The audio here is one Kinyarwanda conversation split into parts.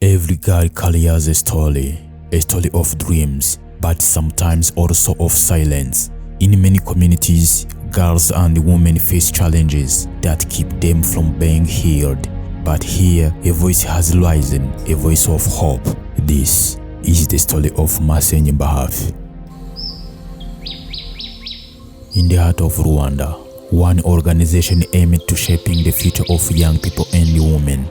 Every girl carries a story of dreams, but sometimes also of silence. In many communities, girls and women face challenges that keep them from being heard. But here, a voice has risen, a voice of hope. This is the story of Masengembahafi. In the heart of Rwanda, one organization aimed to shaping the future of young people and women.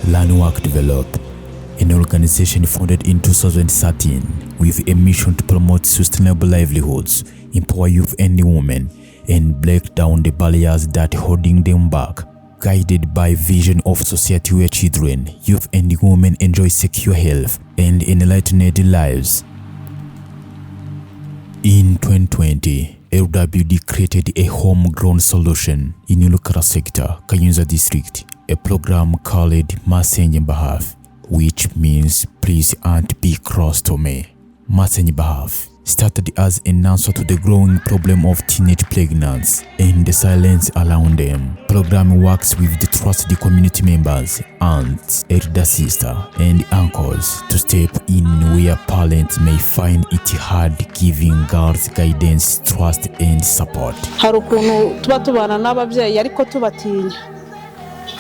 Landmark developed, an organization founded in 2013 with a mission to promote sustainable livelihoods, empower youth and women, and break down the barriers that holding them back, guided by vision of society where children, youth and women enjoy secure health and enlightened lives. In 2020, LWD created a homegrown solution in Ulukara sector, Kayunza district, a program called Masengembahafi, which means please and be close to me. Masengembahafi started as an answer to the growing problem of teenage pregnancy and the silence around them. Program works with the trusted community members, aunts, elder sister, and uncles to step in where parents may find it hard, giving girls guidance, trust, and support. Hari ukuntu tuba tubana n'ababyeyi ariko tubatinya.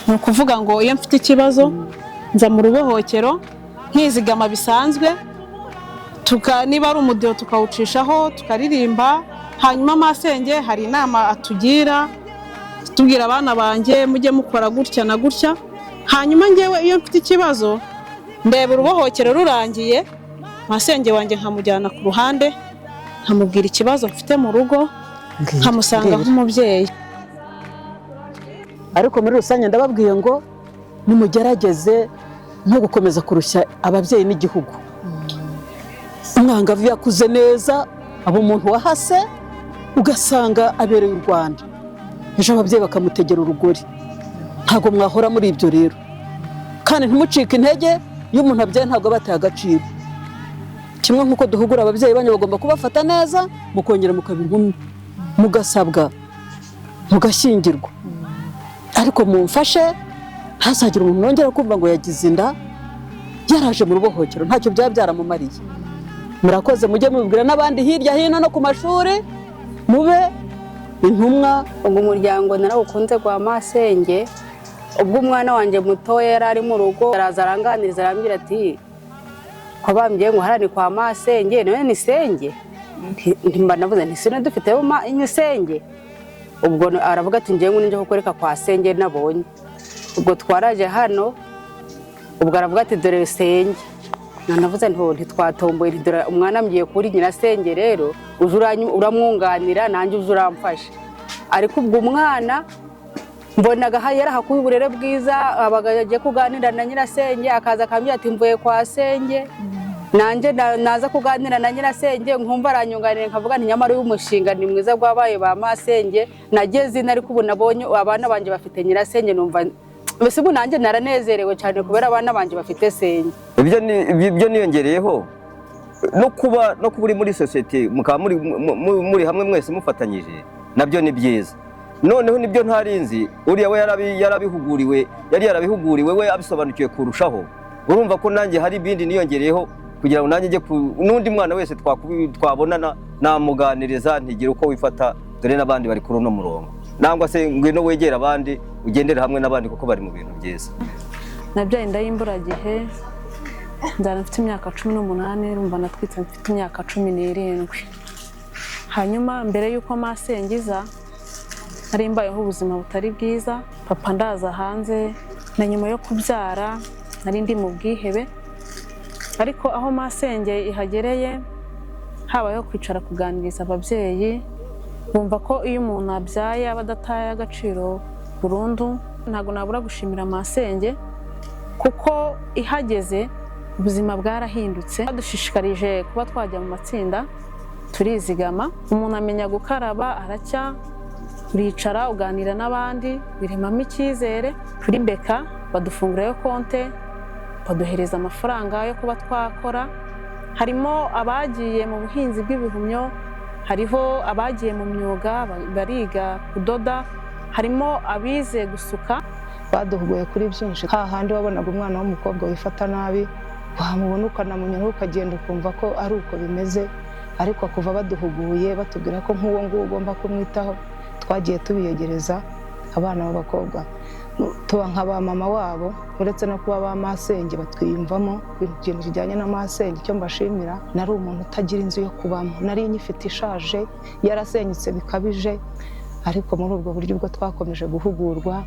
Ni ukuvuga ngo iyo mfite ikibazo nza mu rubohokero nkizigama bisanzwe, niba ari umudiho tukawucishaho tukaririmba, hanyuma Masenge hari inama atugira, tubwira abana banjye mujye mukora gutya na gutya. Hanyuma ngewe iyo mfite ikibazo ndeba urubohokero rurangiye, Masenge wanjye nkamujyana ku ruhande, nkamubwira ikibazo mfite mu rugo, nkamusanga nk'umubyeyi. Ariko muri rusange ndababwiye ngo nimugerageze nko gukomeza kurushya ababyeyi n'igihugu. Umwangavu yakuze neza, abo umuntu wahase ugasanga abereye u Rwanda, ejo ababyeyi bakamutegera urugori. Ntago mwahora muri ibyo rero, kandi ntimucike intege iyo umuntu abyaye ntago bataye agaciro. Kimwe nk'uko duhugura ababyeyi banyu bagomba kubafata neza, mukongera mukaba inkumi, mugasabwa, mugashyingirwa. Ariko mumfashe hazagira umuntu wongera kumva ngo yagize inda yaraje mu rubohokero, ntacyo byaramumariye. Murakoze, mujye mubwira n'abandi hirya hino no ku mashuri, mube intumwa. Ubwo umuryango narawukunze kwa Masenge, ubwo umwana wanjye mutoya yari ari mu rugo, araza aranganiriza arambwira ati ko bambwiye ngo harani kwa Masenge, none ni Senge? Ntimba navuze nti sino dufiteho inyusenge. Ubwo aravuga ati ngiye ngo nje kukoreka kwa Senge nabonye. Ubwo twaraje hano, ubwo aravuga ati dore Senge. Navuze nti ntitwatomboye, dore umwana amgiye kuri nyina Senge, rero uramwunganira nanjye uzuramfasha. Ariko ubwo umwana mbonaga yarahakuye uburere bwiza, abagaje kuganira na nyina Senge, akaza akambwira ati mvuye kwa Senge. Nanjye naza kuganira na nyina Senge nkumva aranyunganira, nkavuga nti nyamara uyu mushinga ni mwiza gwabaye ba Masenge. Nageze nari kubona abonye abana banje bafite nyina Senge, numva mbese ubu nanjye naranezerewe cyane kubera abana banje bafite Senge. Ibyo niyongereyeho no kuba uri muri society mukaba muri hamwe mwese mufatanyije, nabyo ni byiza. Noneho nibyo ntarinzi, uriya we yarabihuguriwe we abisobanukiwe kurushaho. Urumva ko nanjye hari ibindi niyongereyeho kugira ngo nanjye n'undi mwana wese twabonana namuganiriza ntigira uko wifata, dore n'abandi bari kuri uno murongo, nangwa se ngwino wegera abandi ugendere hamwe n'abandi kuko bari mu bintu byiza. Nabyaye inda y'imburagihe, nzana mfite imyaka 18, rumva natwitse mfite imyaka 17. Hanyuma mbere yuko Masengiza nari mbayeho ubuzima butari bwiza, papa ndaza hanze, na nyuma yo kubyara nari ndi mu bwihebe. Ariko aho Masenge ihagereye, habayeho kwicara kuganiriza ababyeyi, bumva ko iyo umuntu abyaye aba adataye agaciro burundu. Ntago nabura gushimira Masenge kuko ihageze ubuzima bwarahindutse. Badushishikarije kuba twajya mu matsinda, turizigama, umuntu amenya gukaraba, aracya, uricara uganira n'abandi, biremamo icyizere. Kuri Beka badufungurayo konte, baduhereza amafaranga yo kuba twakora. Harimo abagiye mu buhinzi bw'ibihumyo, hariho abagiye mu myuga bariga kudoda, harimo abize gusuka. baduhuguye kuri byinshi. Hahandi wabonaga umwana w'umukobwa wifata nabi wamubona ukanamunyura ukagenda ukumva ko ari uko bimeze, ariko kuva baduhuguye batubwira ko nk'uwo nguwo ugomba kumwitaho, twagiye tubiyegereza abana b'abakobwa tuba nka ba mama wabo, uretse no kuba ba masenge batwiyumvamo ibintu kijyanye na masenge. Icyo mbashimira, nari umuntu utagira inzu yo kubamo, nari nyifite ishaje yarasenyutse bikabije, ariko muri ubwo buryo bwo twakomeje guhugurwa,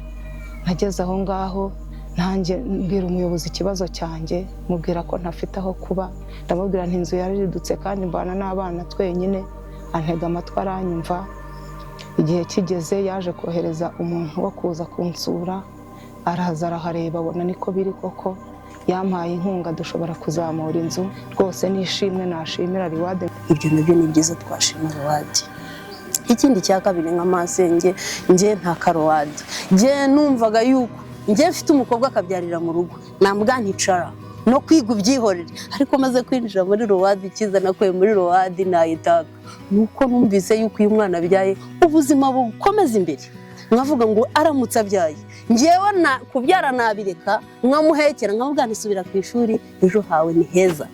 nageze aho ngaho nanjye mbwira umuyobozi ikibazo cyanjye, mubwira ko ntafite aho kuba, ndamubwira nti inzu yaridutse kandi mbana n'abana twenyine, antega amatwi aranyumva. Igihe kigeze yaje kohereza umuntu wo kuza kunsura, araza arahareba abona niko biri koko, yampaye inkunga dushobora kuzamura inzu. Rwose nishimwe nashimira Riwade. Ibyo nabyo ni byiza, twashima Riwade. Ikindi cya kabiri nka masenge, nje nta karowade, nje numvaga yuko nje mfite umukobwa akabyarira mu rugo nambwa nticara no kwiga ubyihorere, ariko maze kwinjira muri Riwade, ikiza nakuye muri Riwade nayitaka nuko numvise yuko uyu mwana abyaye ubuzima bukomeza imbere. Nkavuga ngo aramutse abyaye ngewe na kubyara nabireka, nkamuhekera nkavuga nisubira ku ishuri, ejo hawe ni heza.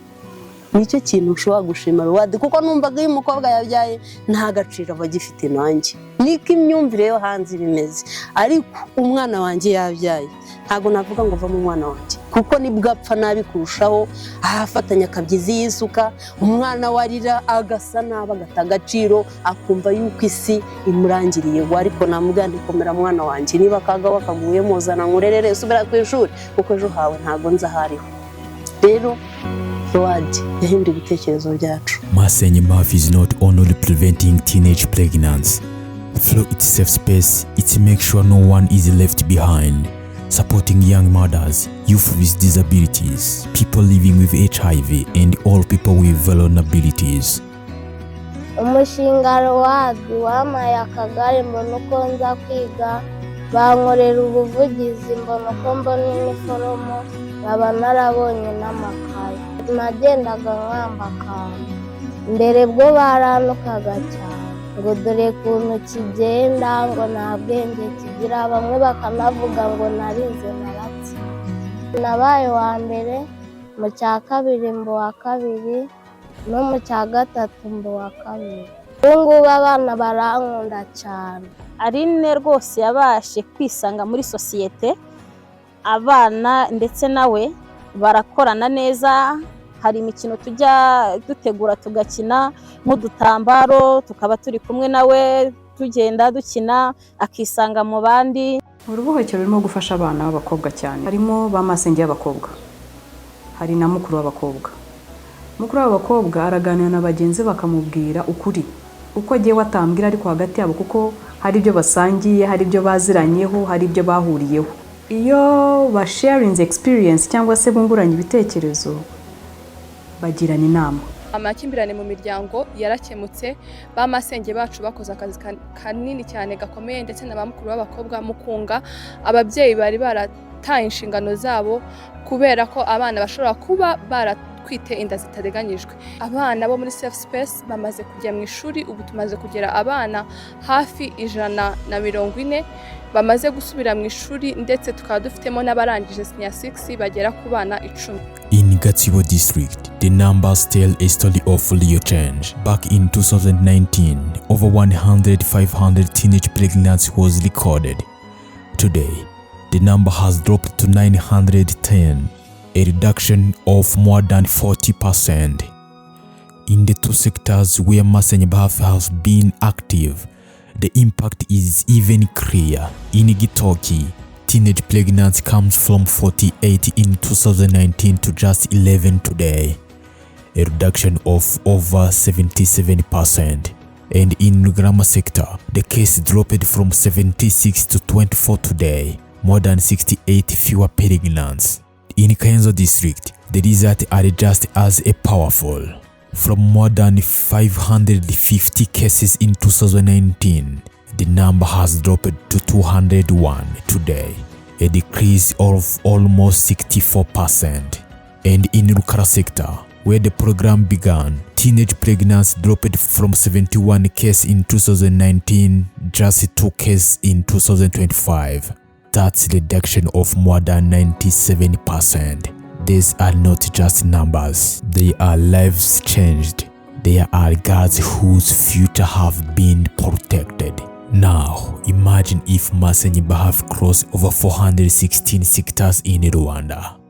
Nicyo kintu ushobora gushima Riwade, kuko numvaga iyo umukobwa yabyaye nta gaciro bagifite nanjye. Niko imyumvire yo hanze bimeze, ariko umwana wanjye yabyaye ntago navuga ngo va mu mwana wanjye, kuko nibwo apfa nabi kurushaho, afatanya akabyizi yisuka, umwana warira agasa nabi agata agaciro, akumva yuko isi imurangiriye. Ariko namubwira ndikomera mwana wanjye, niba akaga wakaguye muzana nkurerere subira ku ishuri, kuko ejo hawe ntago nza hariho. Rero Riwade yahinduye ibitekerezo byacu. Masengembahafi is not only preventing teenage pregnancy. Through its safe space, it makes sure no one is left behind, supporting young mothers, youth with disabilities, people living with HIV, and all people with vulnerabilities. Umushinga Riwade wampaye akagare mbona uko nza kwiga, bankorera ubuvugizi mbona uko mbona iniforume, nkaba narabonye n'amakaye. Nagendaga nkamba akantu, mbere bwo baranukaga cyane ngo dore ukuntu kigenda, ngo nta bwenge kigira, bamwe bakanavuga ngo narize naratse. Nabaye wa mbere, mu cya kabiri mba uwa kabiri, no mu cya gatatu mba uwa kabiri. Ubu ngubu abana barankunda cyane. Aline rwose yabashe kwisanga muri sosiyete, abana ndetse nawe barakorana neza. Hari imikino tujya dutegura tugakina nk'udutambaro, tukaba turi kumwe nawe tugenda dukina, akisanga mu bandi. Urubuhekero rurimo gufasha abana b'abakobwa cyane, harimo ba masenge y'abakobwa, hari na mukuru w'abakobwa. Mukuru w'abakobwa araganira na bagenzi bakamubwira ukuri uko agiye watambwira, ariko hagati yabo kuko hari ibyo basangiye, hari ibyo baziranyeho, hari ibyo bahuriyeho. Iyo ba sharing experience cyangwa se bunguranye ibitekerezo, bagirana inama. Amakimbirane mu miryango yarakemutse, ba masenge bacu bakoze akazi kanini cyane gakomeye, ndetse na ba mukuru w'abakobwa mukunga ababyeyi bari barataye inshingano zabo, kubera ko abana bashobora kuba baratwite inda zitateganyijwe. Abana bo muri safe space bamaze kujya mu ishuri, ubu tumaze kugera abana hafi 140 bamaze gusubira mu ishuri, ndetse tukaba dufitemo n'abarangije senior 6 bagera ku bana 10. In Gatsibo district, the numbers tell a story of real change. Back in 2019, over 500 teenage pregnancies was recorded. Today, the number has dropped to 910, a reduction of more than 40%. In the two sectors where Masengembahafi has been active, the impact is even clear. In Gitoki, teenage pregnancy comes from 48 in 2019 to just 11 today, a reduction of over 77%. And in Nugrama sector, the case dropped from 76 to 24 today, more than 68 fewer pregnancies. In Kayenzo district, the results are just as powerful. From more than 550 cases in 2019, the number has dropped to 201 today, a decrease of almost 64%. And in Rukara sector, where the program began, teenage pregnancy dropped from 71 cases in 2019 just 2 cases in 2025. That's a reduction of more than 97%. These are not just numbers, they are lives changed. There are girls whose future have been protected. Now, imagine if Masengembahafi crossed over 416 sectors in Rwanda.